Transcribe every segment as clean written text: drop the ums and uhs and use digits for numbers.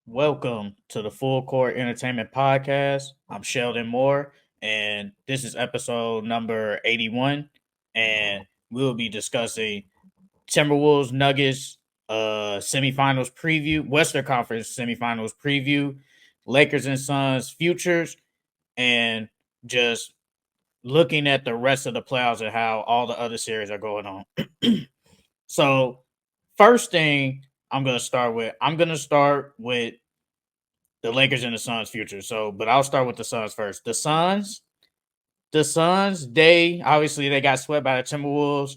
Welcome to the Full Court Entertainment Podcast. I'm Sheldon Moore, and this is episode number 81. And we'll be discussing Timberwolves Nuggets semifinals preview, Western Conference semifinals preview, Lakers and Suns futures, and just looking at the rest of the playoffs and how all the other series are going on. So, first thing I'm gonna start with the Lakers and the Suns future. So, but I'll start with the Suns first. The Suns, they got swept by the Timberwolves.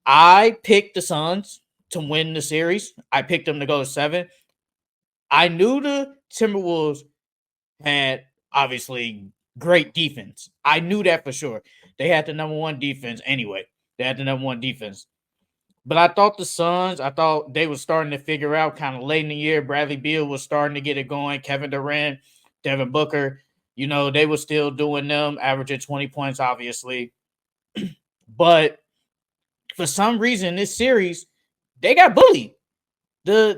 I picked the Suns to win the series. I picked them to go to 7. I knew the Timberwolves had obviously great defense. I knew that for sure. They had the number one defense anyway. They had the number one defense. But I thought they were starting to figure out kind of late in the year. Bradley Beal was starting to get it going. Kevin Durant, Devin Booker, they were still doing them, averaging 20 points, obviously. But for some reason, this series, they got bullied. The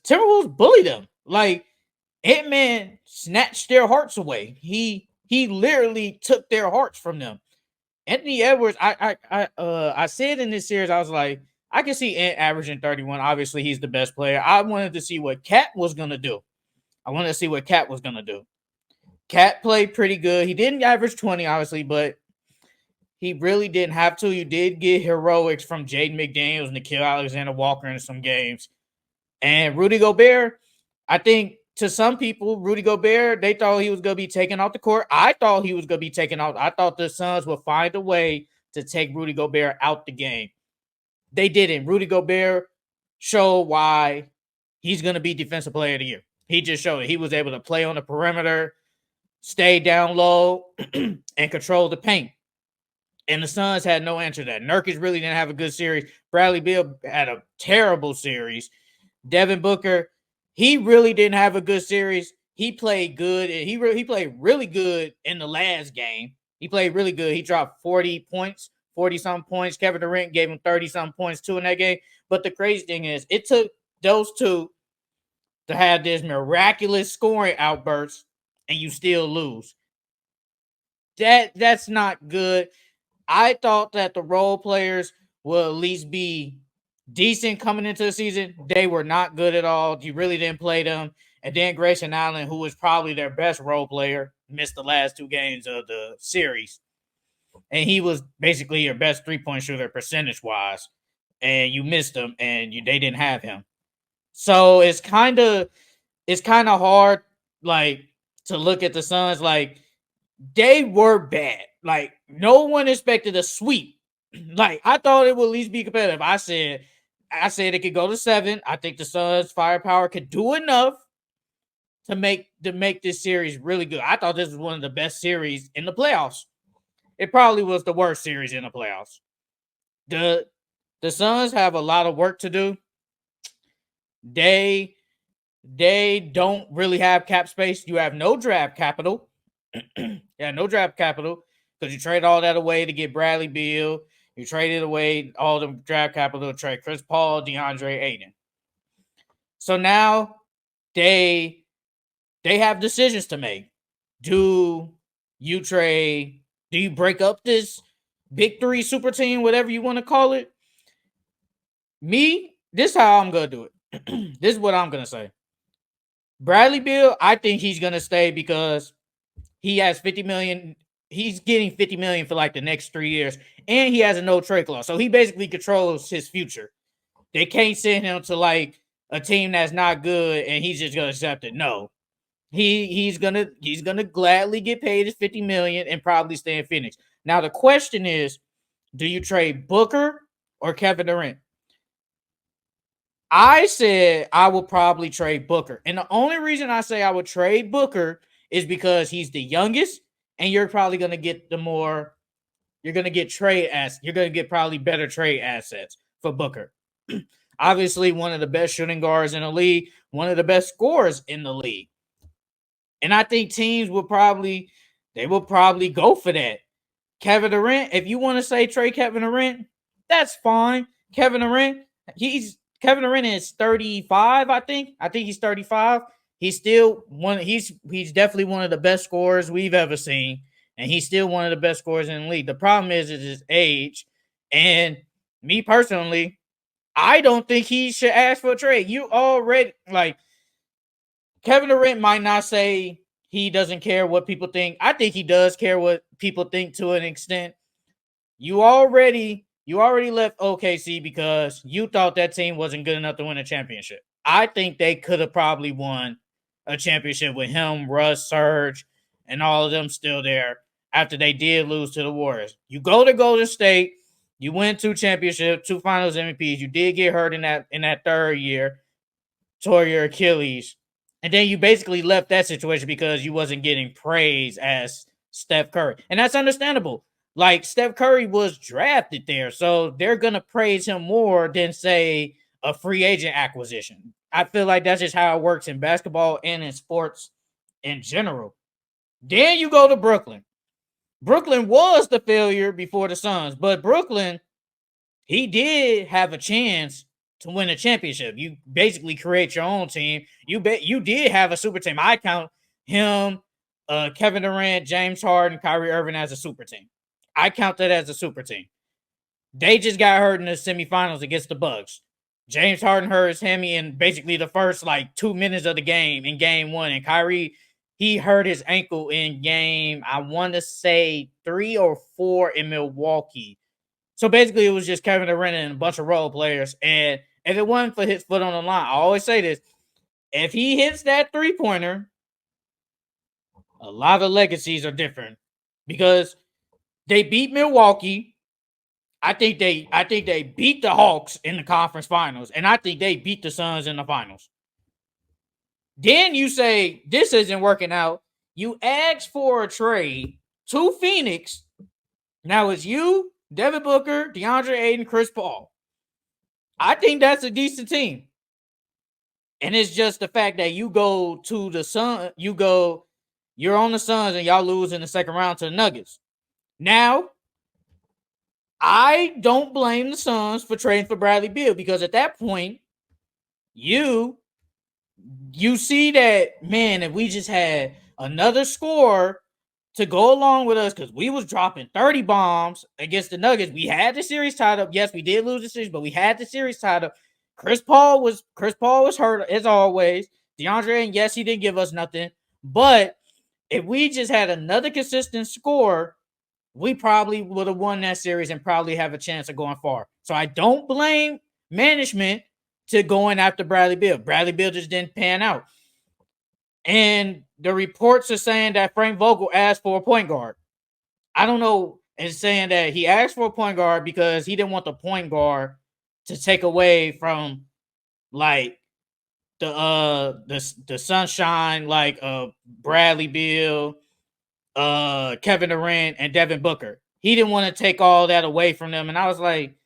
Timberwolves bullied them. Like Ant-Man snatched their hearts away. He literally took their hearts from them. Anthony Edwards, I said in this series, I was like, I can see Ant averaging 31. Obviously, he's the best player. I wanted to see what Cat was gonna do. Cat played pretty good. He didn't average 20, obviously, but he really didn't have to. You did get heroics from Jaden McDaniels and Nikhil Alexander Walker in some games. And Rudy Gobert, I think to some people, Rudy Gobert, they thought he was going to be taken off the court. I thought he was going to be taken out. I thought the Suns would find a way to take Rudy Gobert out the game. They didn't. Rudy Gobert showed why he's going to be Defensive Player of the Year. He just showed it. He was able to play on the perimeter, stay down low, and control the paint. And the Suns had no answer to that. Nurkic really didn't have a good series. Bradley Beal had a terrible series. Devin Booker, he really didn't have a good series. He played good, and he played really good in the last game. He played really good. He dropped 40 points, 40-something points. Kevin Durant gave him 30-something points, too, in that game. But the crazy thing is, it took those two to have this miraculous scoring outburst, and you still lose. That's not good. I thought that the role players will at least be decent coming into the season. They were not good at all. You really didn't play them. And then Grayson Allen, who was probably their best role player, missed the last 2 games of the series. And he was basically your best 3-point shooter percentage-wise. And you missed him, and they didn't have him. So it's kind of hard, like, to look at the Suns. Like, they were bad. Like, no one expected a sweep. Like, I thought it would at least be competitive. I said it could go to 7. I think the Suns' firepower could do enough to make this series really good. I thought this was one of the best series in the playoffs. It probably was the worst series in the playoffs. The Suns have a lot of work to do. They don't really have cap space. You have no draft capital. No draft capital because you trade all that away to get Bradley Beal. You traded away all the draft capital to trade Chris Paul, DeAndre Ayton. So now they have decisions to make. Do you break up this big 3 super team, whatever you want to call it? Me, this is how I'm going to do it. This is what I'm going to say. Bradley Beal, I think he's going to stay because he has $50 million. He's getting $50 million for like the next 3 years, and he has a no trade clause. So he basically controls his future. They can't send him to like a team that's not good, and he's just gonna accept it. No, he's gonna gladly get paid his $50 million and probably stay in Phoenix. Now the question is, do you trade Booker or Kevin Durant? I said I would probably trade Booker, and the only reason I say I would trade Booker is because he's the youngest, and you're probably going to get you're going to get probably better trade assets for Booker. Obviously, one of the best shooting guards in the league, one of the best scorers in the league. And I think teams will probably go for that. Kevin Durant, if you want to say trade Kevin Durant, that's fine. Kevin Durant, he's Kevin Durant is 35, I think. I think he's 35. He's still one. He's definitely one of the best scorers we've ever seen, and he's still one of the best scorers in the league. The problem is his age, and me personally, I don't think he should ask for a trade. You already like Kevin Durant might not say he doesn't care what people think. I think he does care what people think to an extent. You already left OKC because you thought that team wasn't good enough to win a championship. I think they could have probably won a championship with him, Russ, Serge, and all of them still there after they did lose to the Warriors. You go to Golden State, you win 2 championships, 2 finals MVPs. You did get hurt in that third year, tore your Achilles. And then you basically left that situation because you wasn't getting praise as Steph Curry. And that's understandable. Like, Steph Curry was drafted there, so they're going to praise him more than, say, a free agent acquisition. I feel like that's just how it works in basketball and in sports in general. Then you go to Brooklyn. Brooklyn was the failure before the Suns, but Brooklyn, he did have a chance to win a championship. You basically create your own team. You did have a super team. I count him, Kevin Durant, James Harden, Kyrie Irving as a super team. I count that as a super team. They just got hurt in the semifinals against the Bucks. James Harden hurt his hammy in basically the first 2 minutes of the game in game 1. And Kyrie, he hurt his ankle in game, I want to say 3 or 4 in Milwaukee. So basically, it was just Kevin Durant and a bunch of role players. And if it wasn't for his foot on the line, I always say this, if he hits that 3-pointer, a lot of legacies are different because they beat Milwaukee. I think they beat the Hawks in the conference finals, and I think they beat the Suns in the finals. Then you say this isn't working out. You ask for a trade to Phoenix. Now it's you, Devin Booker, DeAndre Ayton, Chris Paul. I think that's a decent team. And it's just the fact that you go to the Suns, you're on the Suns and y'all lose in the second round to the Nuggets. Now, I don't blame the Suns for trading for Bradley Beal because at that point, you see that, man, if we just had another scorer to go along with us, because we was dropping 30 bombs against the Nuggets. We had the series tied up. Yes, we did lose the series, but we had the series tied up. Chris Paul was hurt as always. DeAndre, and yes, he didn't give us nothing. But if we just had another consistent score, we probably would have won that series and probably have a chance of going far. So I don't blame management to going after Bradley Beal. Bradley Beal just didn't pan out. And the reports are saying that Frank Vogel asked for a point guard. I don't know. It's saying that he asked for a point guard because he didn't want the point guard to take away from the sunshine, Bradley Beal, Kevin Durant, and Devin Booker. He didn't want to take all that away from them. And I was like,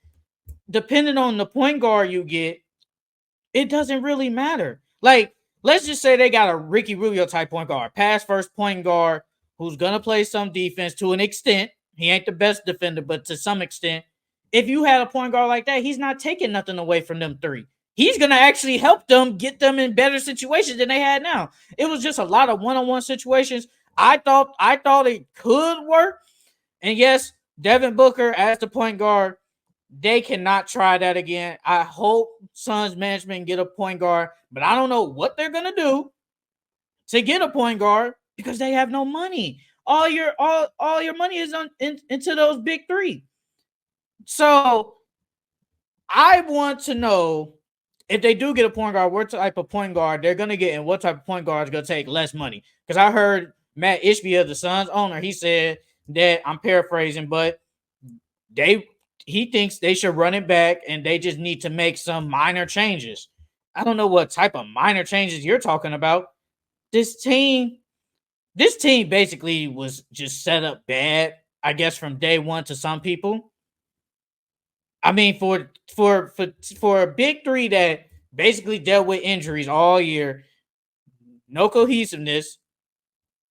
depending on the point guard you get, it doesn't really matter. Let's just say they got a Ricky Rubio type point guard, pass first point guard who's going to play some defense to an extent. He ain't the best defender, but to some extent, if you had a point guard like that, he's not taking nothing away from them 3. He's going to actually help them get them in better situations than they had now. It was just a lot of one-on-one situations. I thought it could work. And yes, Devin Booker as the point guard, they cannot try that again. I hope Suns management get a point guard, but I don't know what they're gonna do to get a point guard because they have no money. All your money is into those big 3. So I want to know if they do get a point guard, what type of point guard they're gonna get, and what type of point guard is gonna take less money. Because I heard Matt Ishbia, the Suns owner, he said that, I'm paraphrasing, but he thinks they should run it back and they just need to make some minor changes. I don't know what type of minor changes you're talking about. This team basically was just set up bad, I guess, from day one to some people. I mean, for a big 3 that basically dealt with injuries all year, no cohesiveness,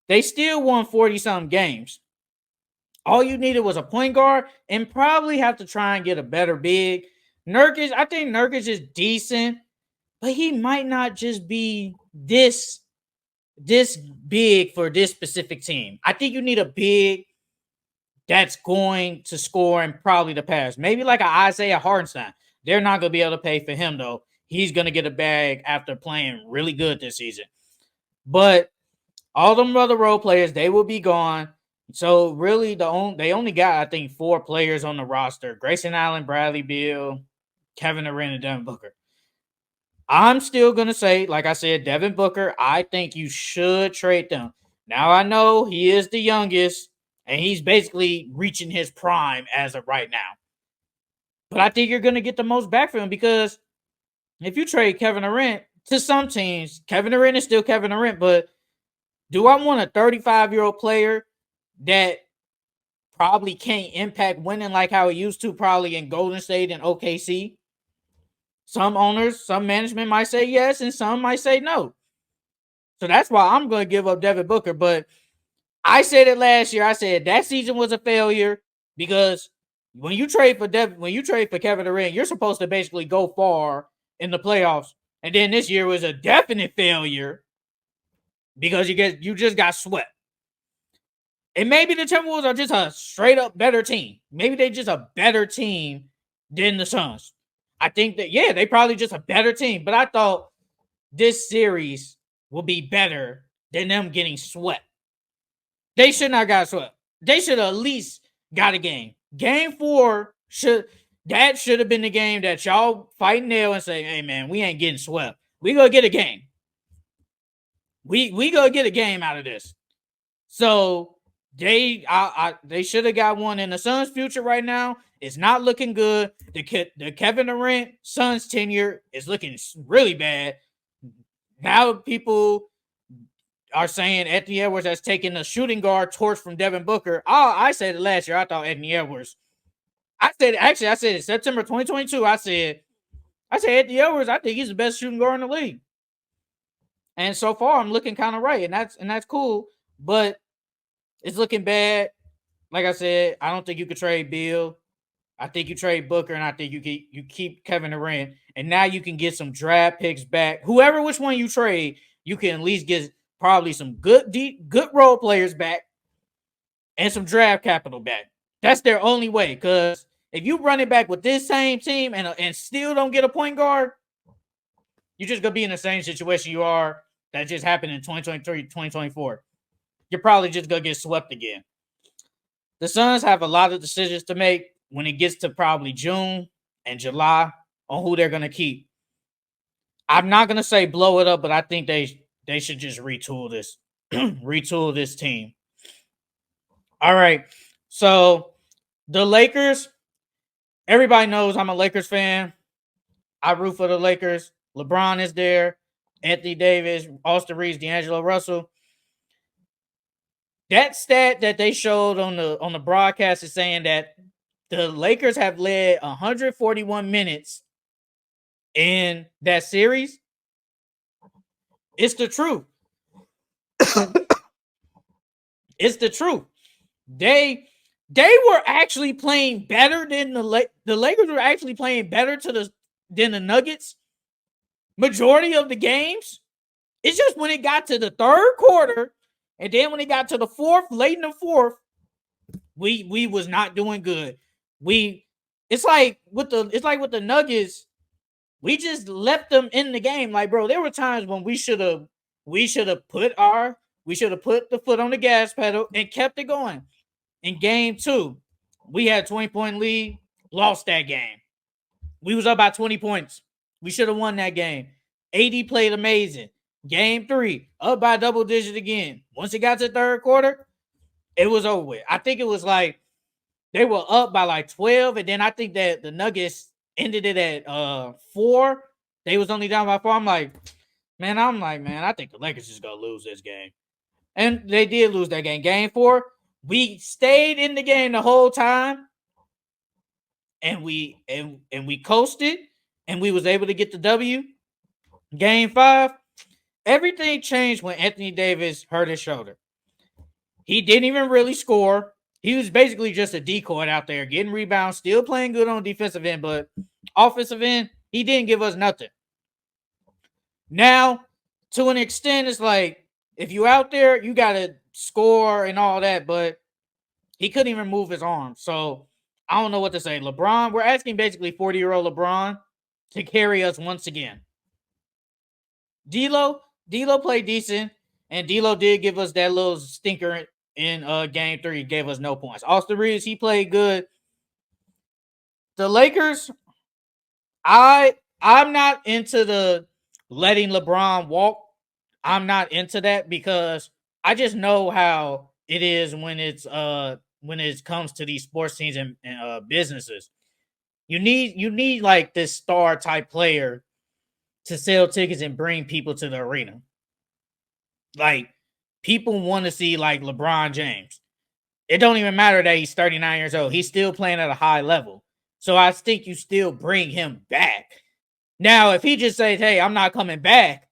they still won 40-something games. All you needed was a point guard and probably have to try and get a better big. Nurkic, I think Nurkic is decent, but he might not just be this big for this specific team. I think you need a big that's going to score and probably the pass. Maybe like an Isaiah Hartenstein. They're not going to be able to pay for him, though. He's going to get a bag after playing really good this season. But all them other role players, they will be gone. So really, they only got, I think, 4 players on the roster: Grayson Allen, Bradley Beal, Kevin Durant, and Devin Booker. I'm still going to say, like I said, Devin Booker, I think you should trade them. Now, I know he is the youngest, and he's basically reaching his prime as of right now. But I think you're going to get the most back for him, because if you trade Kevin Durant to some teams, Kevin Durant is still Kevin Durant, but do I want a 35-year-old player that probably can't impact winning like how he used to probably in Golden State and OKC? Some owners, some management might say yes, and some might say no. So that's why I'm going to give up Devin Booker. But I said it last year. I said that season was a failure, because when you trade for Kevin Durant, you're supposed to basically go far in the playoffs. And then this year was a definite failure because you just got swept. And maybe the Timberwolves are just a straight up better team. Maybe they're just a better team than the Suns. I think that, yeah, they probably just a better team. But I thought this series will be better than them getting swept. They should not got swept. They should have at least got a game. Game 4 should have been the game that y'all fight nail and say, hey man, we ain't getting swept. We gonna get a game. We gonna get a game out of this. So they should have got one. In the Suns' future right now, it's not looking good. The Kevin Durant Suns tenure is looking really bad. Now people are saying Anthony Edwards has taken the shooting guard torch from Devin Booker. Oh, I said it last year. I thought Anthony Edwards. I said it September 2022. I said Anthony Edwards, I think he's the best shooting guard in the league. And so far, I'm looking kind of right, and that's cool. But it's looking bad. Like I said, I don't think you could trade Beal. I think you trade Booker, and I think you keep Kevin Durant, and now you can get some draft picks back. Which one you trade, you can at least get probably some good role players back and some draft capital back. That's their only way, because if you run it back with this same team and still don't get a point guard, you're just going to be in the same situation you are that just happened in 2023, 2024. You're probably just going to get swept again. The Suns have a lot of decisions to make when it gets to probably June and July on who they're going to keep. I'm not going to say blow it up, but I think they should just retool this team. All right. So the Lakers, everybody knows I'm a Lakers fan. I root for the Lakers. LeBron is there. Anthony Davis, Austin Reeves, D'Angelo Russell. That stat that they showed on the broadcast is saying that the Lakers have led 141 minutes in that series. It's the truth. It's the truth. They were actually playing better than the Lakers were actually playing better than the Nuggets majority of the games. It's just when it got to the third quarter, and then when it got to the fourth, late in the fourth, we was not doing good. It's like with the Nuggets, we just left them in the game. Like, bro, there were times when we should have put the foot on the gas pedal and kept it going. In game 2, we had a 20-point lead, lost that game. We was up by 20 points. We should have won that game. AD played amazing. Game 3, up by double digit again. Once it got to the third quarter, it was over with. I think it was like they were up by like 12, and then I think that the Nuggets ended it at 4. They was only down by 4. I'm like, man, I think the Lakers is going to lose this game. And they did lose that game. Game 4, we stayed in the game the whole time, and we coasted, and we was able to get the W. Game 5, everything changed when Anthony Davis hurt his shoulder. He didn't even really score. He was basically just a decoy out there, getting rebounds, still playing good on defensive end, but offensive end, he didn't give us nothing. Now, to an extent, it's like, if you out there, you got to score and all that, but he couldn't even move his arm. So, I don't know what to say. LeBron, we're asking basically 40-year-old LeBron to carry us once again. D'Lo played decent, and D'Lo did give us that little stinker in game 3. He gave us no points. Austin Reeves, he played good. The Lakers, I'm not into the letting LeBron walk. I'm not into that because I just know how it is when it comes to these sports teams and businesses. You need like this star type player to sell tickets and bring people to the arena. Like, people want to see like LeBron James. It don't even matter that he's 39 years old. He's still playing at a high level. So I think you still bring him back. Now, if he just says, hey, I'm not coming back,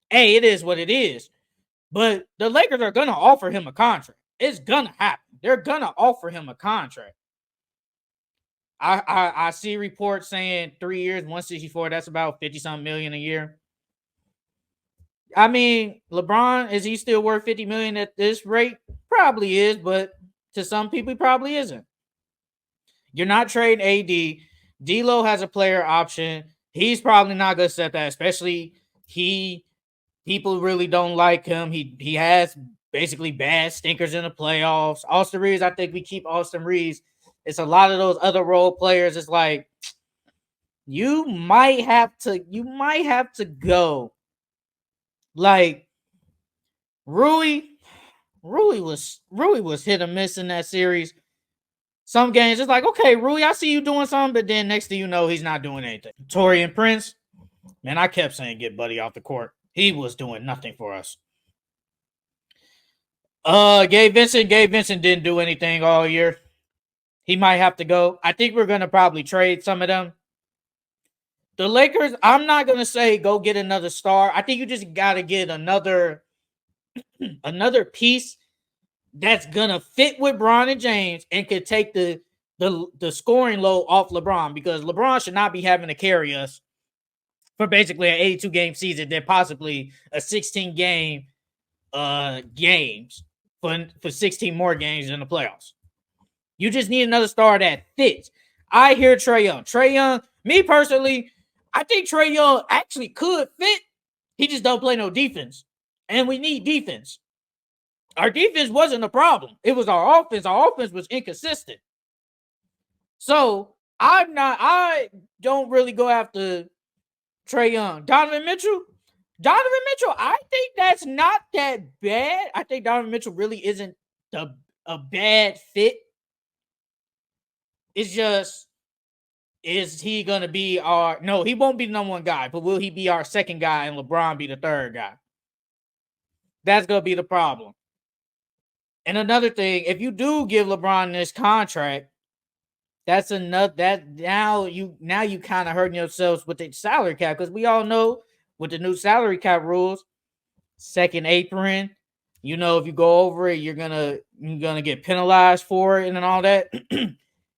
hey, it is what it is. But the Lakers are going to offer him a contract. It's going to happen. They're going to offer him a contract. I see reports saying 3 years, 164. That's about 50-something million a year. I mean, LeBron, is he still worth 50 million at this rate? Probably is, but to some people, he probably isn't. You're not trading AD. D'Lo has a player option. He's probably not going to set that, especially people really don't like him. He has basically bad stinkers in the playoffs. Austin Reeves, I think we keep Austin Reeves. It's a lot of those other role players. It's like, you might have to go. Like, Rui was hit or miss in that series. Some games, it's like, okay, Rui, I see you doing something, but then next thing you know, he's not doing anything. Taurean Prince, man, I kept saying get Buddy off the court. He was doing nothing for us. Gabe Vincent didn't do anything all year. He might have to go. I think we're going to probably trade some of them. The Lakers, I'm not going to say go get another star. I think you just got to get another piece that's going to fit with Bron and James and could take the scoring load off LeBron, because LeBron should not be having to carry us for basically an 82-game season, then possibly a 16-game games for 16 more games in the playoffs. You just need another star that fits. I hear Trae Young. Trae Young, me personally, I think Trae Young actually could fit. He just don't play no defense. And we need defense. Our defense wasn't a problem. It was our offense. Our offense was inconsistent. So I don't really go after Trae Young. Donovan Mitchell, I think that's not that bad. I think Donovan Mitchell really isn't a bad fit. It's just, is he going to be no, he won't be the number one guy, but will he be our second guy and LeBron be the third guy? That's going to be the problem. And another thing, if you do give LeBron this contract, that's another, that now you kind of hurting yourselves with the salary cap, because we all know with the new salary cap rules, second apron, if you go over it, you're gonna get penalized for it and all that.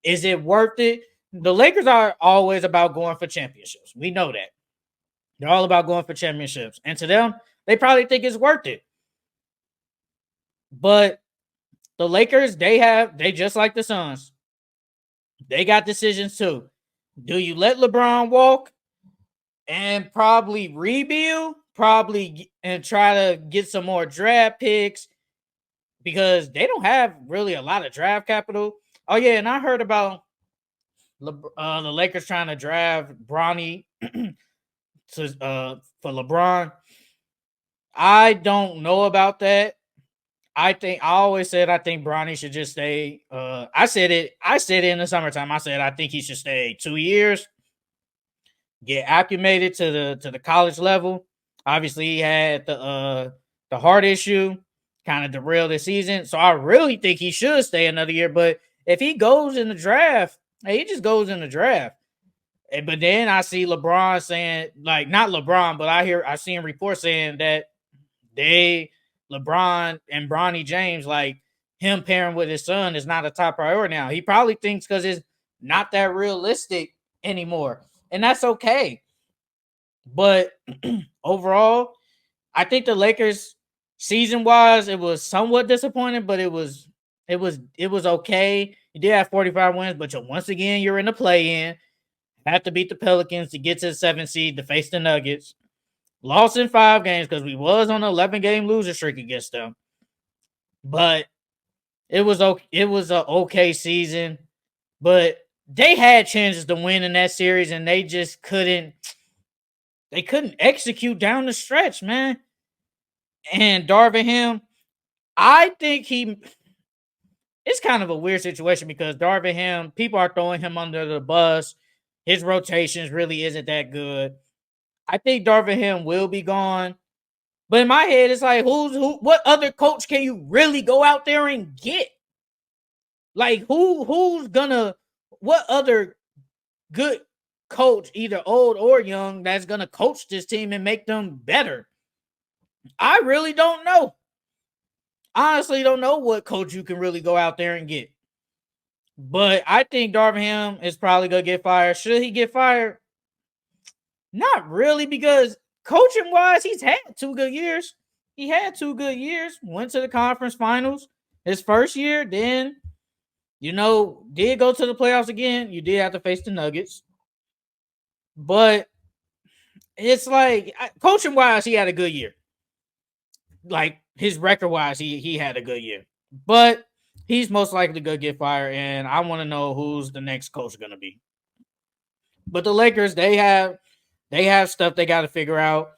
Is it worth it? The Lakers are always about going for championships. We know that. They're all about going for championships. And to them, they probably think it's worth it. But the Lakers, they just like the Suns. They got decisions too. Do you let LeBron walk and probably rebuild? And try to get some more draft picks, because they don't have really a lot of draft capital. Oh, yeah, and I heard about the Lakers trying to draft Bronny for LeBron. I don't know about that. I always said I think Bronny should just stay. I said it in the summertime. I said I think he should stay 2 years, get acclimated to the college level. Obviously, he had the heart issue, kind of derailed the season. So I really think he should stay another year. But if he goes in the draft, he just goes in the draft. But then I see LeBron saying, like, not LeBron, but I see reports saying that LeBron and Bronny James, like, him pairing with his son is not a top priority now. He probably thinks because it's not that realistic anymore. And that's okay. But overall, I think the Lakers season wise, it was somewhat disappointing, but it was okay. You did have 45 wins, but once again, you're in the play-in. Have to beat the Pelicans to get to the 7th seed to face the Nuggets. Lost in 5 games because we was on an 11-game loser streak against them. But it was okay. It was an okay season, but they had chances to win in that series, and they just couldn't. They couldn't execute down the stretch, man. And Darvin Ham, I think it's kind of a weird situation because Darvin Ham, people are throwing him under the bus. His rotations really isn't that good. I think Darvin Ham will be gone. But in my head, it's like, what other coach can you really go out there and get? Like, what other good coach, either old or young, that's gonna coach this team and make them better? I really don't know. Honestly, don't know what coach you can really go out there and get. But I think Darvin Ham is probably gonna get fired. Should he get fired? Not really, because coaching wise, he's had 2 good years. He had 2 good years. Went to the conference finals his first year. Then, did go to the playoffs again. You did have to face the Nuggets. But it's like, coaching wise, he had a good year. Like, his record wise, he had a good year. But he's most likely going to get fired, and I want to know who's the next coach going to be. But the Lakers, they have stuff they got to figure out.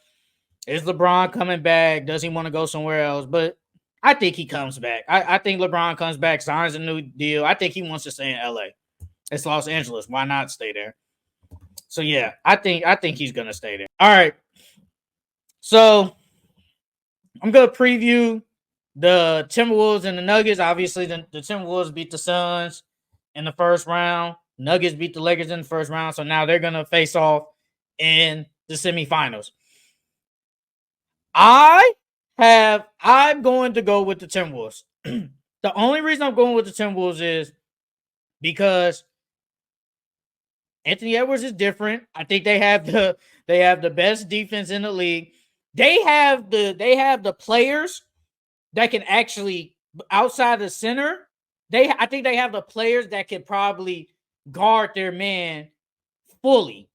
Is LeBron coming back? Does he want to go somewhere else? But I think he comes back. I think LeBron comes back, signs a new deal. I think he wants to stay in LA. It's Los Angeles. Why not stay there? So yeah, I think he's gonna stay there. All right. So I'm gonna preview the Timberwolves and the Nuggets. Obviously, the Timberwolves beat the Suns in the first round. Nuggets beat the Lakers in the first round. So now they're gonna face off in the semifinals. I'm going to go with the Timberwolves. The only reason I'm going with the Timberwolves is because Anthony Edwards is different. I think they have the best defense in the league. They have the players that can actually, outside the center, I think they have the players that can probably guard their man fully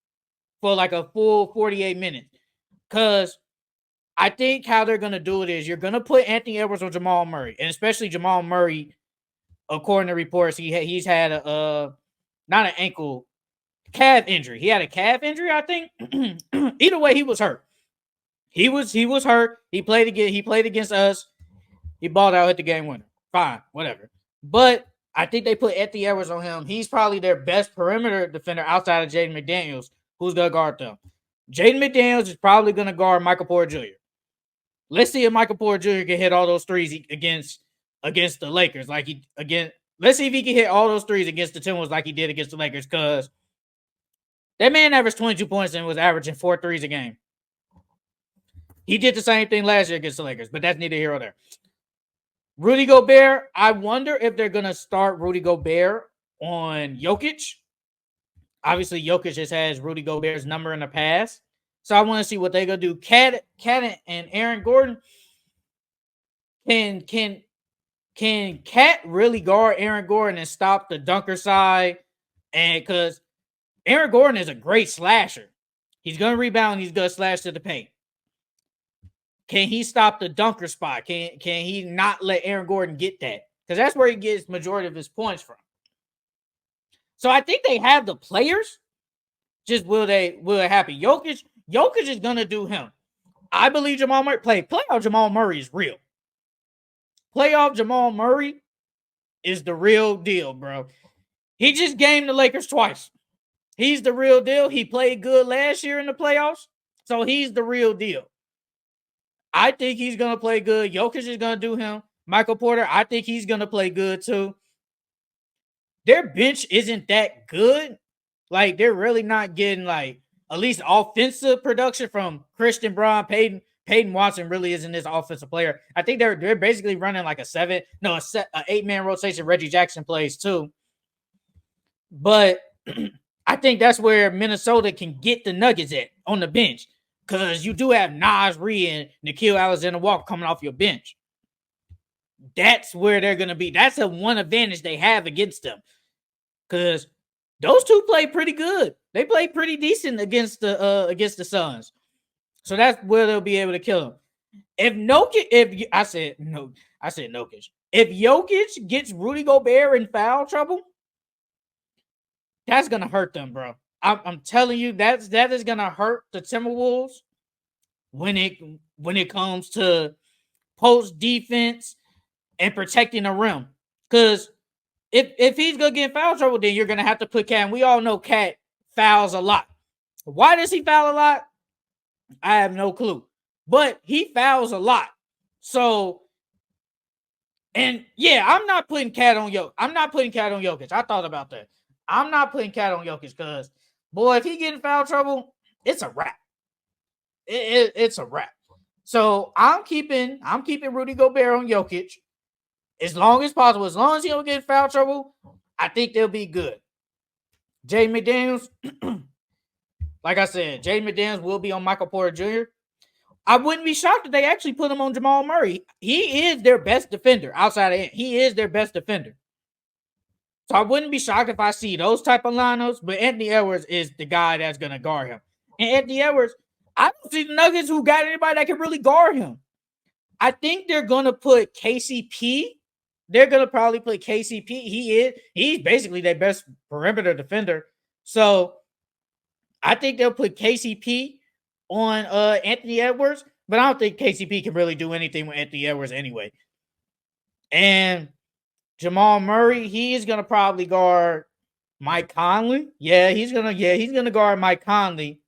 for like a full 48 minutes. Because I think how they're going to do it is you're going to put Anthony Edwards or Jamal Murray, and especially Jamal Murray, according to reports, he's had not an ankle, calf injury. He had a calf injury, I think. Either way, he was hurt. He was hurt. He played against us. He balled out, hit the game winner. Fine, whatever. But I think they put Anthony Edwards on him. He's probably their best perimeter defender outside of Jaden McDaniels, who's going to guard them. Jaden McDaniels is probably going to guard Michael Porter Jr. Let's see if Michael Porter Jr. can hit all those threes against the Lakers. Let's see if he can hit all those threes against the Timberwolves like he did against the Lakers, because that man averaged 22 points and was averaging 4 threes a game. He did the same thing last year against the Lakers, but that's neither here nor there. Rudy Gobert, I wonder if they're going to start Rudy Gobert on Jokic. Obviously, Jokic just has Rudy Gobert's number in the past. So I want to see what they're going to do. Cat and Aaron Gordon, can Cat really guard Aaron Gordon and stop the dunker side? And because Aaron Gordon is a great slasher. He's going to rebound. He's going to slash to the paint. Can he stop the dunker spot? Can he not let Aaron Gordon get that? Because that's where he gets majority of his points from. So I think they have the players. Just will it happen? Jokic is gonna do him. I believe Jamal Murray playoff Jamal Murray is real. Playoff Jamal Murray is the real deal, bro. He just gamed the Lakers twice. He's the real deal. He played good last year in the playoffs, so he's the real deal. I think he's gonna play good. Jokic is gonna do him. Michael Porter, I think he's gonna play good too. Their bench isn't that good. Like, they're really not getting, like, at least offensive production from Christian Braun, Peyton Peyton Watson really isn't this offensive player. I think they're basically running like a 8-man rotation. Reggie Jackson plays too. But I think that's where Minnesota can get the Nuggets at on the bench. Because you do have Naz Reid and Nickeil Alexander-Walker coming off your bench. That's where they're going to be. That's a one advantage they have against them. Because those two play pretty good. They play pretty decent against the Suns. So that's where they'll be able to kill them. If Jokic gets Rudy Gobert in foul trouble, that's gonna hurt them, bro. I'm telling you, that is gonna hurt the Timberwolves when it comes to post defense and protecting the rim. Because if he's gonna get in foul trouble, then you're gonna have to put Cat. And we all know Cat fouls a lot. Why does he foul a lot? I have no clue. But he fouls a lot. So, and yeah, I'm not putting Cat on Jokic. I thought about that. I'm not putting Cat on Jokic because, boy, if he get in foul trouble, it's a wrap. It's a wrap. So I'm keeping Rudy Gobert on Jokic as long as possible. As long as he don't get in foul trouble, I think they'll be good. Jaden McDaniels, like I said, Jaden McDaniels will be on Michael Porter Jr. I wouldn't be shocked if they actually put him on Jamal Murray. He is their best defender outside of it. He is their best defender. So I wouldn't be shocked if I see those type of lineups, but Anthony Edwards is the guy that's going to guard him. And Anthony Edwards, I don't see the Nuggets who got anybody that can really guard him. I think they're going to put KCP. They're going to probably put KCP. He's basically their best perimeter defender. So I think they'll put KCP on Anthony Edwards, but I don't think KCP can really do anything with Anthony Edwards anyway. And Jamal Murray, he is gonna probably guard Mike Conley. He's gonna guard Mike Conley.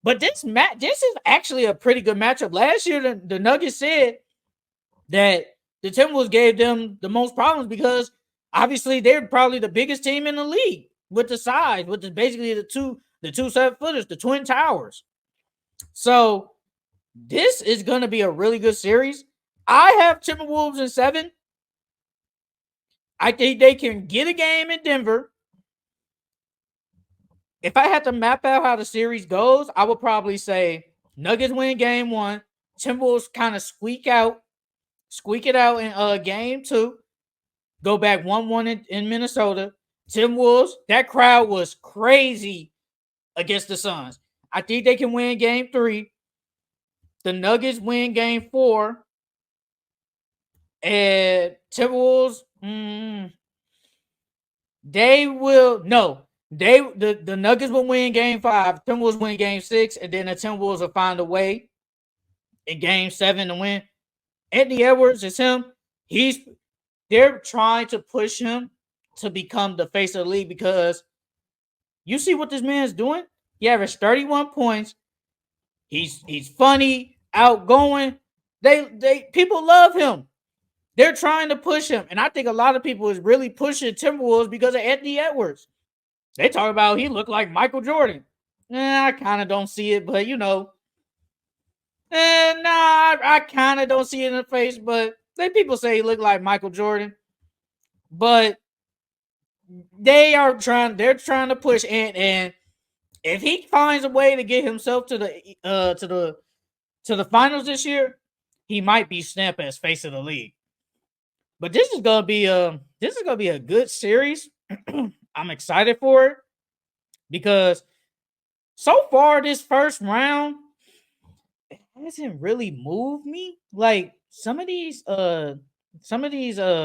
But this is actually a pretty good matchup. Last year, the Nuggets said that the Timberwolves gave them the most problems because obviously they're probably the biggest team in the league with the size, with basically the two 7-footers, the Twin Towers. So this is going to be a really good series. I have Timberwolves in 7. I think they can get a game in Denver. If I had to map out how the series goes, I would probably say Nuggets win game 1. Timberwolves kind of squeak it out in game 2. Go back 1-1 in Minnesota. Timberwolves, that crowd was crazy against the Suns. I think they can win game 3. The Nuggets win game 4. And Timberwolves, the Nuggets will win game 5. Timberwolves win game 6. And then the Timberwolves will find a way in game 7 to win. Anthony Edwards is him. They're trying to push him to become the face of the league because you see what this man is doing? He averaged 31 points. He's funny, outgoing. People love him. They're trying to push him. And I think a lot of people is really pushing Timberwolves because of Anthony Edwards. They talk about he looked like Michael Jordan. I kind of don't see it, but I kind of don't see it in the face, but people say he looked like Michael Jordan. But they're trying to push and if he finds a way to get himself to the finals this year, he might be snapped as face of the league. But this is gonna be a good series. I'm excited for it because so far this first round it hasn't really moved me. Like some of these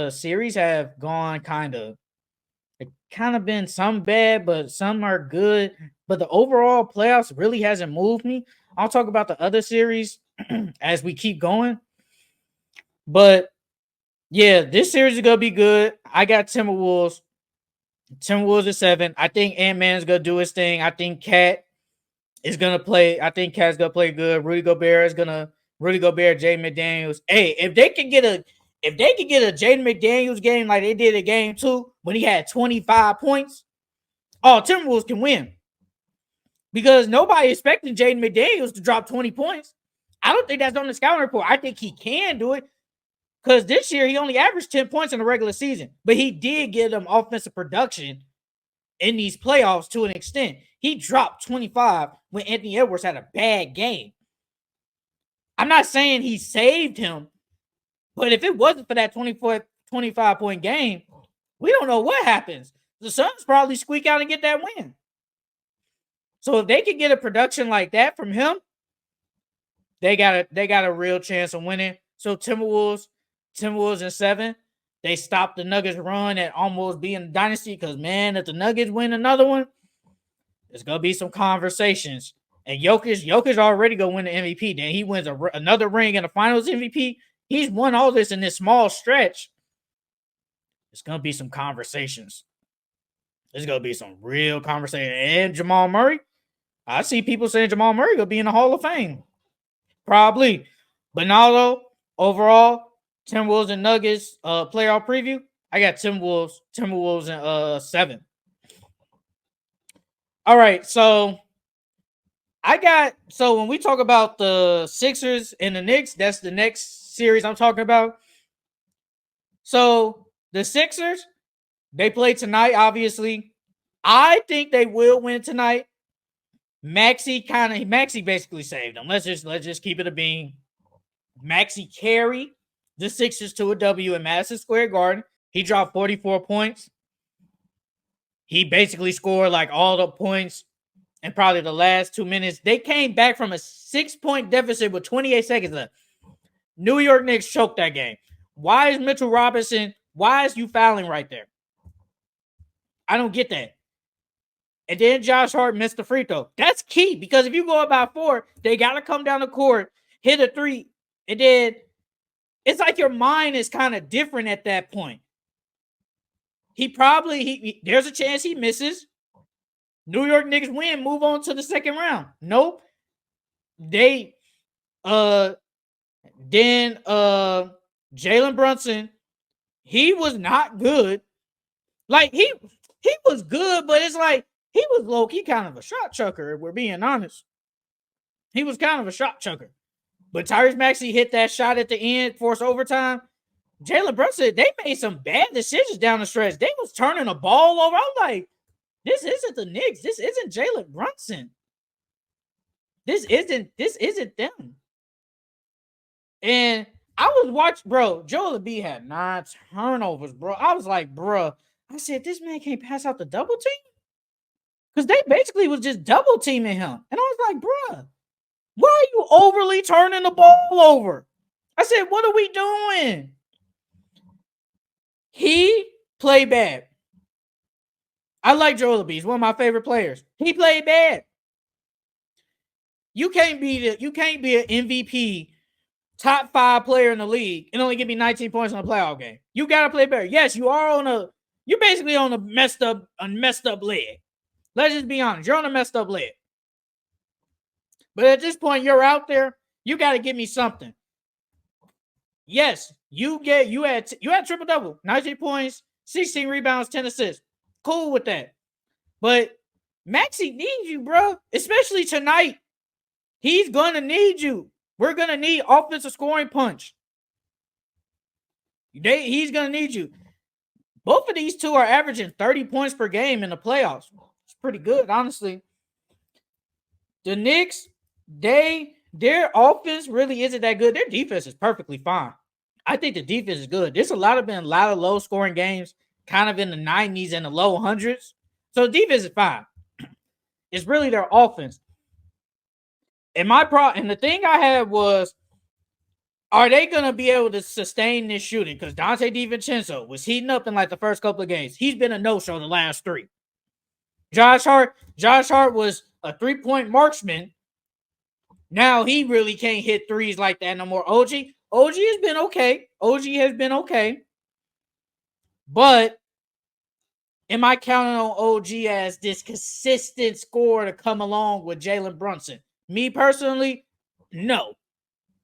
series have gone kind of been some bad, but some are good. But the overall playoffs really hasn't moved me. I'll talk about the other series as we keep going. But yeah, this series is gonna be good. I got Timberwolves. Timberwolves at 7. I think Ant-Man's gonna do his thing. I think Cat is gonna play. I think Cat's gonna play good. Rudy Gobert, Jaden McDaniels. Hey, if they could get a Jaden McDaniels game like they did in game 2 when he had 25 points, Timberwolves can win. Because nobody expected Jaden McDaniels to drop 20 points. I don't think that's on the scouting report. I think he can do it because this year he only averaged 10 points in the regular season, but he did give them offensive production in these playoffs to an extent. He dropped 25 when Anthony Edwards had a bad game. I'm not saying he saved him, but if it wasn't for that 25-point game, we don't know what happens. The Suns probably squeak out and get that win. So if they could get a production like that from him, they got a real chance of winning. So Timberwolves in 7. They stopped the Nuggets run at almost being a dynasty because, man, if the Nuggets win another one, there's going to be some conversations. And Jokic already going to win the MVP. Then he wins another ring in the finals MVP. He's won all this in this small stretch. There's going to be some conversations. There's going to be some real conversation. And Jamal Murray, I see people saying Jamal Murray going to be in the Hall of Fame. Probably. But now, though, overall, Timberwolves and Nuggets playoff preview, I got Timberwolves in 7. All right, so when we talk about the Sixers and the Knicks, that's the next series I'm talking about. So the Sixers, they play tonight, obviously. I think they will win tonight. Maxey basically saved them. Let's just keep it a bean. Maxey carried the Sixers to a W in Madison Square Garden. He dropped 44 points. He basically scored like all the points in probably the last 2 minutes. They came back from a 6-point deficit with 28 seconds left. New York Knicks choked that game. Why is Mitchell Robinson, why is you fouling right there? I don't get that. And then Josh Hart missed the free throw. That's key because if you go about 4, they got to come down the court, hit a 3, and then it's like your mind is kind of different at that point. There's a chance he misses. New York Knicks win, move on to the second round. Nope. Then Jalen Brunson, he was not good. Like he was good, but it's like he was low-key kind of a shot chucker, if we're being honest. He was kind of a shot chucker. But Tyrese Maxey hit that shot at the end, forced overtime. Jalen Brunson, they made some bad decisions down the stretch. They was turning the ball over. I'm like, this isn't the Knicks. This isn't Jalen Brunson. This isn't them. And I was watching, bro. Joel Embiid had 9 turnovers, bro. I was like, bro. I said, this man can't pass out the double team? Because they basically was just double teaming him. And I was like, bro, why are you overly turning the ball over? I said, what are we doing? He played bad. I like Joel Embiid. He's one of my favorite players. He played bad. You can't be an MVP, top 5 player in the league, and only give me 19 points in a playoff game. You gotta play better. Yes, you're basically on a messed up leg. Let's just be honest. You're on a messed up leg. But at this point, you're out there. You got to give me something. Yes, you had triple double, 19 points, 16 rebounds, 10 assists. Cool with that. But Maxey needs you, bro. Especially tonight. He's gonna need you. We're gonna need offensive scoring punch. He's gonna need you. Both of these two are averaging 30 points per game in the playoffs. It's pretty good, honestly. The Knicks, their offense really isn't that good. Their defense is perfectly fine. I think the defense is good. There's been a lot of low scoring games, kind of in the 90s and the low hundreds. So the defense is fine. It's really their offense. And the thing I had was, are they going to be able to sustain this shooting? Because Dante DiVincenzo was heating up in like the first couple of games. He's been a no-show the last 3. Josh Hart was a 3-point marksman. Now he really can't hit threes like that no more. OG has been okay. But am I counting on OG as this consistent scorer to come along with Jalen Brunson? Me personally, no.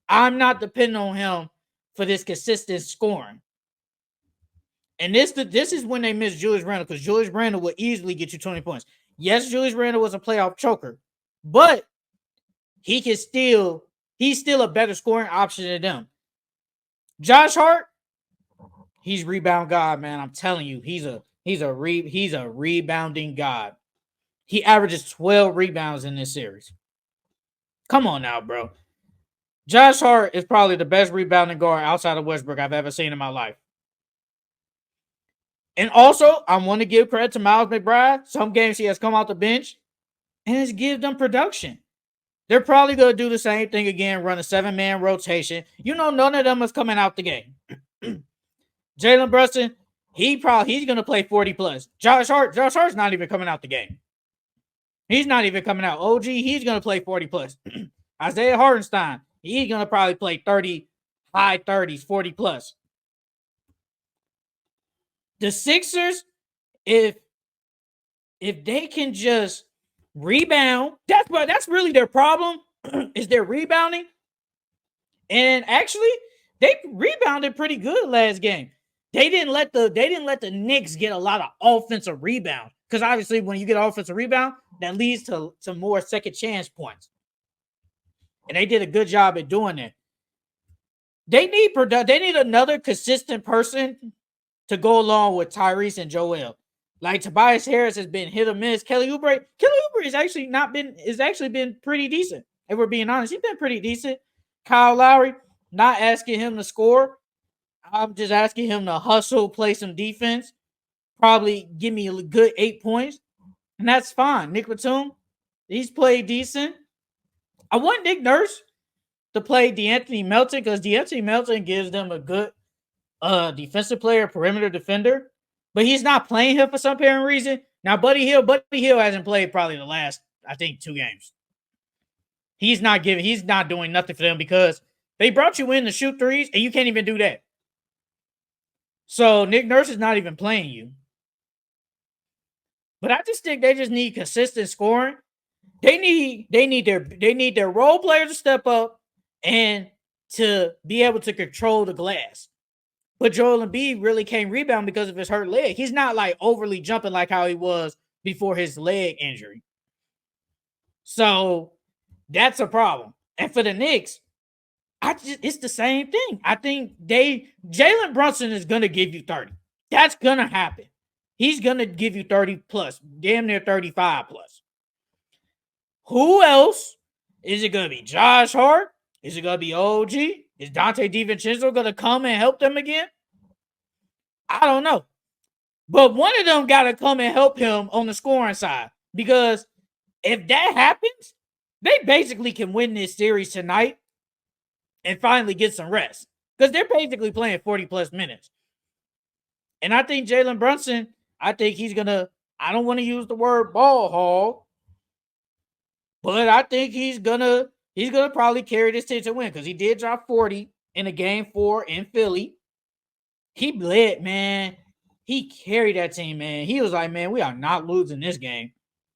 I'm not depending on him for this consistent scoring. And this is when they miss Julius Randle, because Julius Randle will easily get you 20 points. Yes, Julius Randle was a playoff choker, but he can still He's still a better scoring option than them. Josh Hart, he's rebound god, man. I'm telling you, he's a rebounding god. He averages 12 rebounds in this series. Come on now, bro. Josh Hart is probably the best rebounding guard outside of Westbrook I've ever seen in my life. And also, I want to give credit to Miles McBride. Some games he has come out the bench and has given them production. They're probably going to do the same thing again, run a 7-man rotation. None of them is coming out the game. Jalen Brunson, he's going to play 40 plus. Josh Hart's not even coming out the game. He's not even coming out. OG, he's going to play 40 plus. Isaiah Hartenstein, he's going to probably play 30, high 30s, 40 plus. The Sixers, if they can just rebound, that's really their problem, is their rebounding. And actually, they rebounded pretty good last game. They didn't let the Knicks get a lot of offensive rebound. Because obviously, when you get offensive rebound, that leads to more second chance points. And they did a good job at doing that. They need another consistent person to go along with Tyrese and Joel. Like Tobias Harris has been hit or miss. Kelly Oubre has actually been pretty decent. If we're being honest, he's been pretty decent. Kyle Lowry, not asking him to score. I'm just asking him to hustle, play some defense, probably give me a good 8 points, and that's fine. Nick Batum, he's played decent. I want Nick Nurse to play DeAnthony Melton because DeAnthony Melton gives them a good defensive player, perimeter defender, but he's not playing here for some apparent reason. Now, Buddy Hill hasn't played probably the last, I think, 2 games. He's not doing nothing for them because they brought you in to shoot threes and you can't even do that. So Nick Nurse is not even playing you. But I just think they just need consistent scoring. They need their role players to step up and to be able to control the glass. But Joel Embiid really can't rebound because of his hurt leg. He's not like overly jumping like how he was before his leg injury. So that's a problem. And for the Knicks, it's the same thing. I think Jalen Brunson is going to give you 30. That's going to happen. He's going to give you 30 plus, damn near 35 plus. Who else? Is it going to be Josh Hart? Is it going to be OG? Is Dante DiVincenzo going to come and help them again? I don't know. But one of them got to come and help him on the scoring side. Because if that happens, they basically can win this series tonight and finally get some rest. Because they're basically playing 40 plus minutes. And I think Jalen Brunson, I think he's going to, I don't want to use the word ball hog, but I think he's gonna probably carry this team to win because he did drop 40 in a game 4 in Philly. He bled, man. He carried that team, man. He was like, man, we are not losing this game.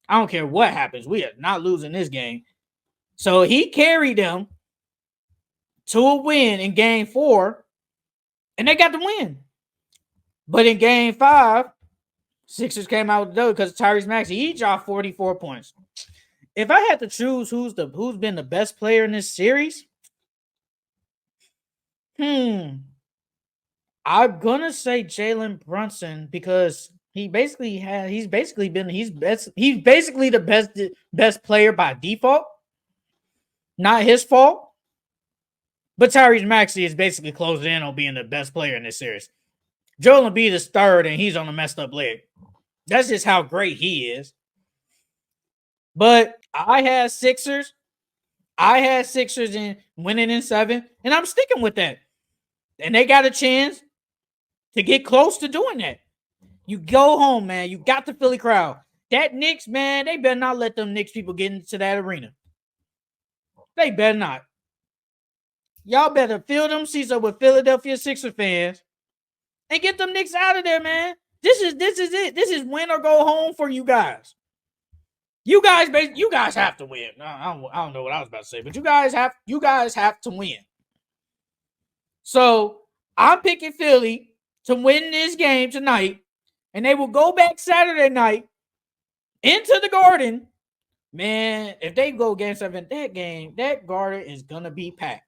I don't care what happens. We are not losing this game. So he carried them to a win in game 4, and they got the win. But in game 5, Sixers came out with the dough because Tyrese Maxey, he dropped 44 points. If I had to choose who's been the best player in this series, I'm gonna say Jalen Brunson because he's basically the best player by default. Not his fault. But Tyrese Maxey is basically closed in on being the best player in this series. Joel Embiid is third and he's on a messed up leg. That's just how great he is. But I had Sixers in winning in 7, and I'm sticking with that. And they got a chance to get close to doing that. You go home, man. You got the Philly crowd. That Knicks, man, they better not let them Knicks people get into that arena. They better not. Y'all better fill them seats up with Philadelphia Sixers fans and get them Knicks out of there, man. This is it. This is win or go home for you guys. You guys have to win. I don't know what I was about to say, but you guys have to win. So I'm picking Philly to win this game tonight, and they will go back Saturday night into the Garden Man, if they go game 7, that Garden is gonna be packed.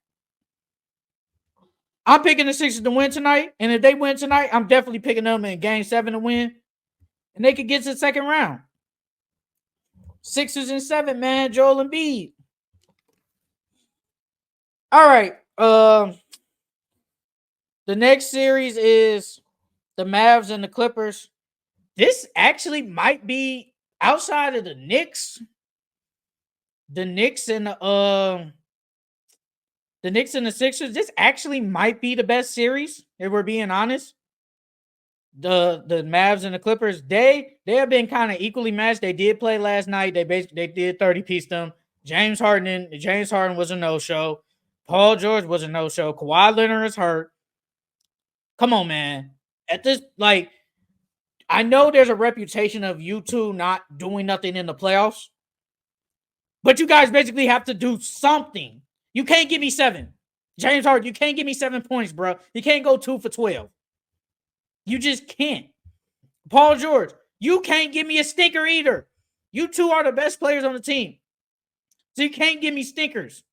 I'm picking the Sixers to win tonight, and if they win tonight, I'm definitely picking them in game 7 to win, and they could get to the second round. Sixers and 7, man. Joel Embiid. All right. The next series is the Mavs and the Clippers. This actually might be outside of the Knicks. The Knicks and the Sixers. This actually might be the best series, if we're being honest. The Mavs and the Clippers, they have been kind of equally matched. They did play last night. They did 30-piece them. James Harden was a no-show. Paul George was a no-show. Kawhi Leonard is hurt. Come on, man. At this, like, I know there's a reputation of you two not doing nothing in the playoffs, but you guys basically have to do something. You can't give me 7. James Harden, you can't give me 7 points, bro. You can't go 2 for 12. You just can't. Paul George, you can't give me a stinker either. You two are the best players on the team. So you can't give me stinkers.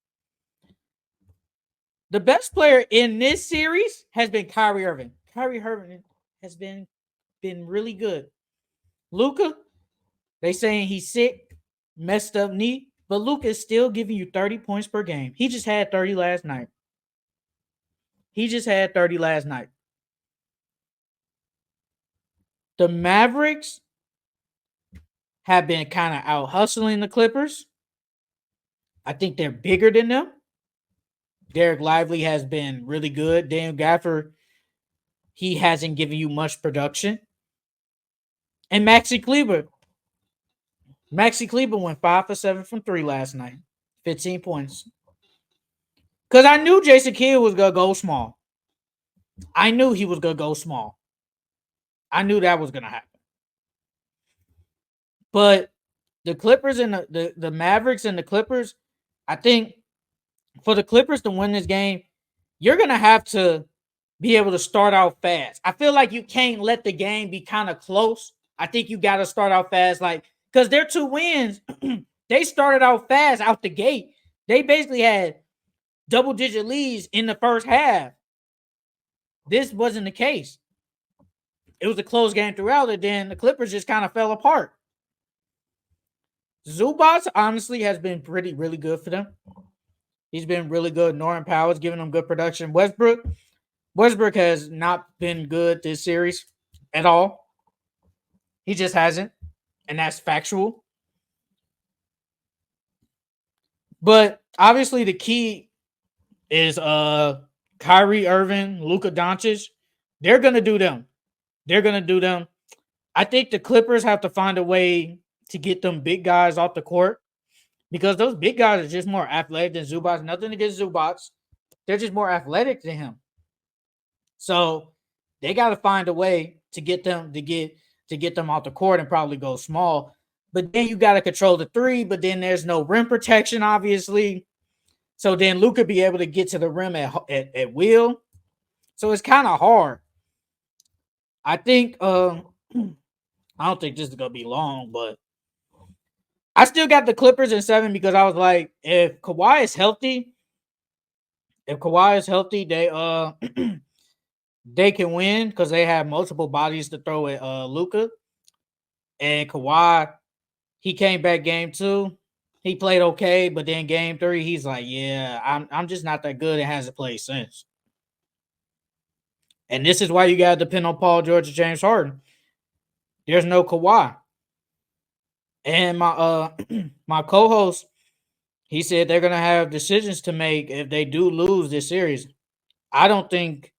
The best player in this series has been Kyrie Irving. Kyrie Irving has been really good. Luka, they saying he's sick, messed up knee, but Luka is still giving you 30 points per game. He just had 30 last night. The Mavericks have been kind of out hustling the Clippers. I think they're bigger than them. Derek Lively has been really good. Daniel Gafford, he hasn't given you much production. And Maxi Kleber went 5 for 7 from 3 last night. 15 points. Because I knew Jason Kidd was going to go small. I knew he was going to go small. I knew that was going to happen. But the Clippers and the Mavericks and the Clippers, I think for the Clippers to win this game, you're going to have to be able to start out fast. I feel like you can't let the game be kind of close. I think you got to start out fast, like, because their 2 wins, they started out fast out the gate. They basically had double-digit leads in the first half. This wasn't the case. It was a close game throughout it. Then the Clippers just kind of fell apart. Zubac, honestly, has been really good for them. He's been really good. Norman Powell's giving them good production. Westbrook has not been good this series at all. He just hasn't, and that's factual. But obviously the key is Kyrie Irving, Luka Doncic. They're going to do them. I think the Clippers have to find a way to get them big guys off the court because those big guys are just more athletic than Zubac. Nothing against Zubac. They're just more athletic than him. So they got to find a way to get them off the court and probably go small. But then you got to control the 3, but then there's no rim protection, obviously. So then Luka be able to get to the rim at will. So it's kind of hard. I think I don't think this is gonna be long, but I still got the Clippers in 7 because I was like, if Kawhi is healthy, they they can win because they have multiple bodies to throw at Luka. And Kawhi, he came back game 2. He played okay, but then game 3, he's like, yeah, I'm just not that good and hasn't played since. And this is why you gotta depend on Paul George and James Harden. There's no Kawhi. And my my co-host, he said they're gonna have decisions to make if they do lose this series. I don't think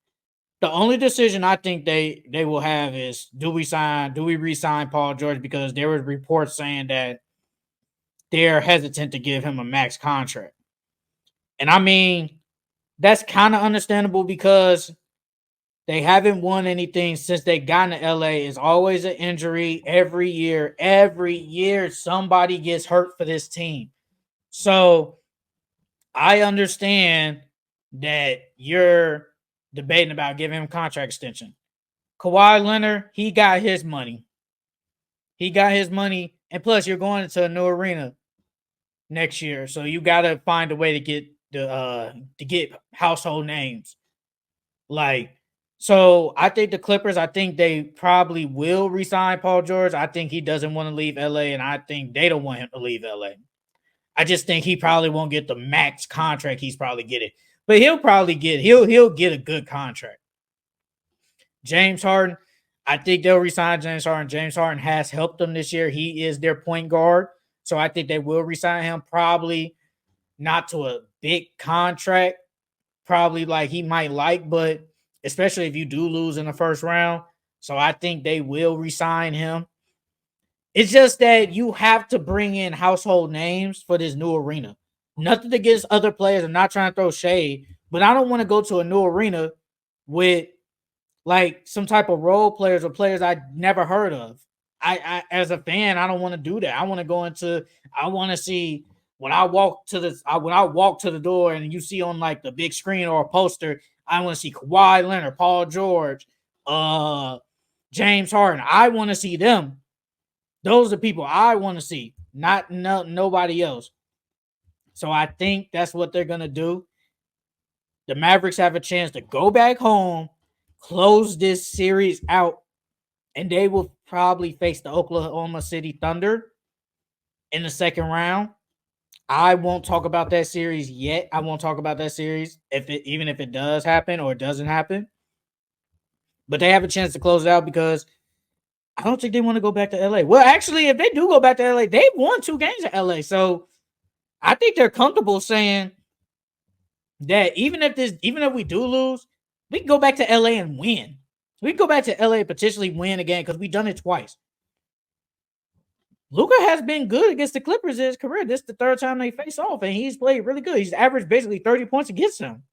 the only decision I think they will have is do we re-sign Paul George because there were reports saying that they're hesitant to give him a max contract. And I mean, that's kind of understandable because they haven't won anything since they got to LA. It's always an injury every year. Every year, somebody gets hurt for this team. So I understand that you're debating about giving him contract extension. Kawhi Leonard, he got his money. And plus, you're going into a new arena. next year. So you gotta find a way to get household names. Like, so I think the Clippers, I think they probably will resign Paul George. I think he doesn't want to leave LA, and I think they don't want him to leave LA. I just think he probably won't get the max contract he's probably getting. But he'll get a good contract. James Harden, I think they'll resign James Harden. James Harden has helped them this year. He is their point guard. So I think they will resign him, probably not to a big contract, probably like he might like, but especially if you do lose in the first round. So I think they will resign him. It's just that you have to bring in household names for this new arena. Nothing against other players. I'm not trying to throw shade, but I don't want to go to a new arena with like some type of role players or players I never heard of. I as a fan, I don't want to do that. I want to go into. I want to see when I walk to the door and you see on like the big screen or a poster. I want to see Kawhi Leonard, Paul George, James Harden. I want to see them. Those are people I want to see, not nobody else. So I think that's what they're gonna do. The Mavericks have a chance to go back home, close this series out, and they will probably face the Oklahoma City Thunder in the second round. I won't talk about that series yet. I won't talk about that series even if it does happen or it doesn't happen. But they have a chance to close it out because I don't think they want to go back to LA. Well, actually, if they do go back to LA, they've won 2 games at LA. So I think they're comfortable saying that even if we do lose, we can go back to LA and win. We can go back to LA and potentially win again because we've done it twice. Luka has been good against the Clippers in his career. This is the 3rd time they face off, and he's played really good. He's averaged basically 30 points against them.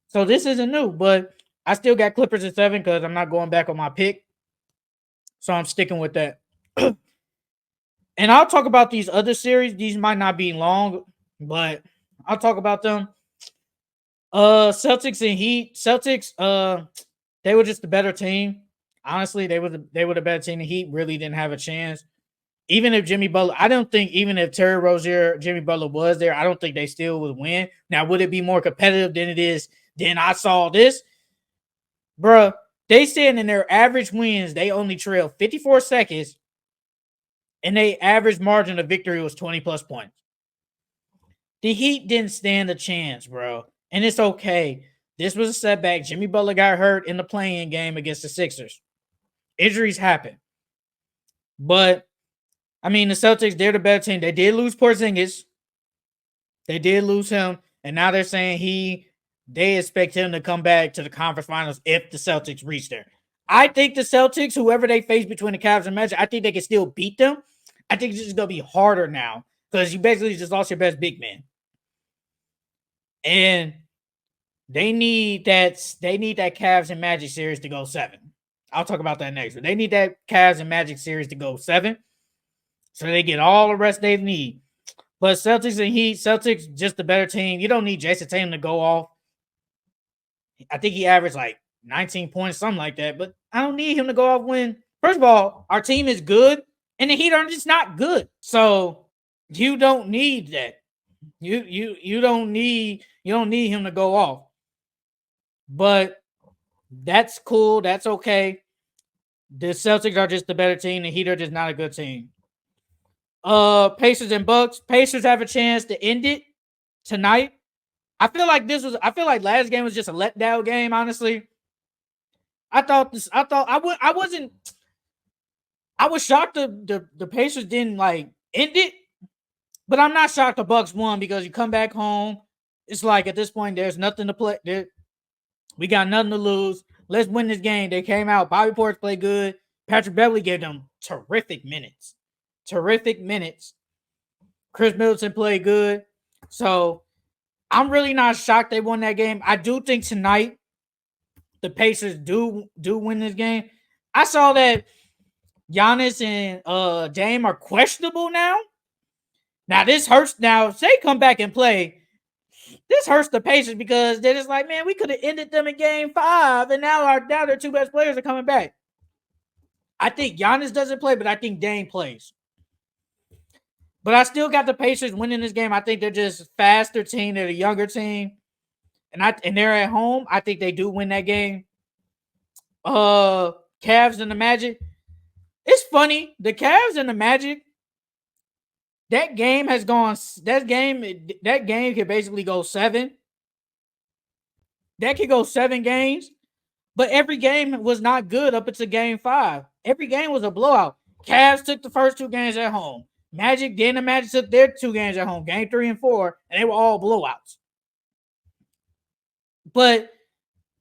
So this isn't new, but I still got Clippers at 7 because I'm not going back on my pick. So I'm sticking with that. And I'll talk about these other series. These might not be long, but I'll talk about them. Celtics and Heat. Celtics, they were just the better team. Honestly, they were the better team. The Heat really didn't have a chance. Even if Jimmy Butler, I don't think even if Terry Rozier, Jimmy Butler was there, I don't think they still would win. Now, would it be more competitive than it is than I saw this? Bruh, they said in their average wins, they only trail 54 seconds, and their average margin of victory was 20 plus points. The Heat didn't stand a chance, bro. And it's okay. This was a setback. Jimmy Butler got hurt in the play-in game against the Sixers. Injuries happen. But, I mean, the Celtics, they're the better team. They did lose Porzingis. They did lose him. And now they're saying they expect him to come back to the conference finals if the Celtics reach there. I think the Celtics, whoever they face between the Cavs and Magic, I think they can still beat them. I think it's just going to be harder now because you basically just lost your best big man. And they need that Cavs and Magic series to go 7. I'll talk about that next. But they need that Cavs and Magic series to go 7 so they get all the rest they need. But Celtics and Heat, Celtics just the better team. You don't need Jason Tatum to go off. I think he averaged like 19 points, something like that. But I don't need him to go off when, first of all, our team is good and the Heat are just not good. So you don't need that. You don't need him to go off. But that's cool. That's okay. The Celtics are just the better team. The Heat are just not a good team. Pacers and Bucks. Pacers have a chance to end it tonight. I feel like last game was just a letdown game, honestly. I was shocked the Pacers didn't like end it, but I'm not shocked the Bucks won because you come back home. It's like at this point, there's nothing to play. We got nothing to lose. Let's win this game. They came out. Bobby Portis played good. Patrick Beverley gave them terrific minutes. Chris Middleton played good. So I'm really not shocked they won that game. I do think tonight the Pacers do win this game. I saw that Giannis and Dame are questionable now. Now this hurts. Now if they come back and play, this hurts the Pacers because they're just like, man, we could have ended them in game 5, and now their 2 best players are coming back. I think Giannis doesn't play, but I think Dame plays. But I still got the Pacers winning this game. I think they're just faster team. They're the younger team. And they're at home. I think they do win that game. Cavs and the Magic. It's funny. The Cavs and the Magic, that game has gone. That game could basically go 7. That could go 7 games. But every game was not good up until game 5. Every game was a blowout. Cavs took the first 2 games at home. The Magic took their 2 games at home, game 3 and 4, and they were all blowouts. But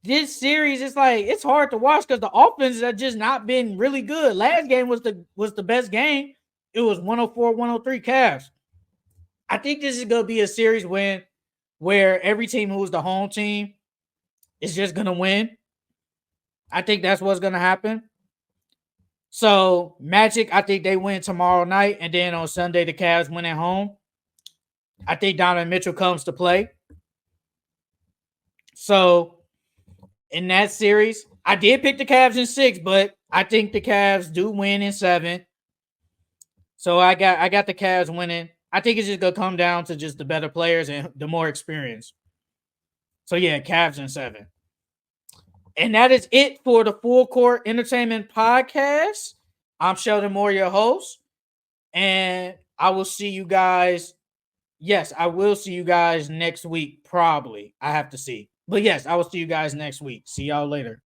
this series, it's like it's hard to watch because the offenses have just not been really good. Last game was the best game. It was 104-103 Cavs. I think this is gonna be a series where every team who's the home team is just gonna win. I think that's what's gonna happen. So Magic, I think they win tomorrow night, and then on Sunday the Cavs win at home. I think Donovan Mitchell comes to play. So in that series, I did pick the Cavs in 6, but I think the Cavs do win in 7. So I got the Cavs winning. I think it's just gonna come down to just the better players and the more experience. So yeah, Cavs in 7. And that is it for the Full Court Entertainment Podcast. I'm Sheldon Moore, your host. And I will see you guys. Yes, I will see you guys next week, probably. I have to see. But yes, I will see you guys next week. See y'all later.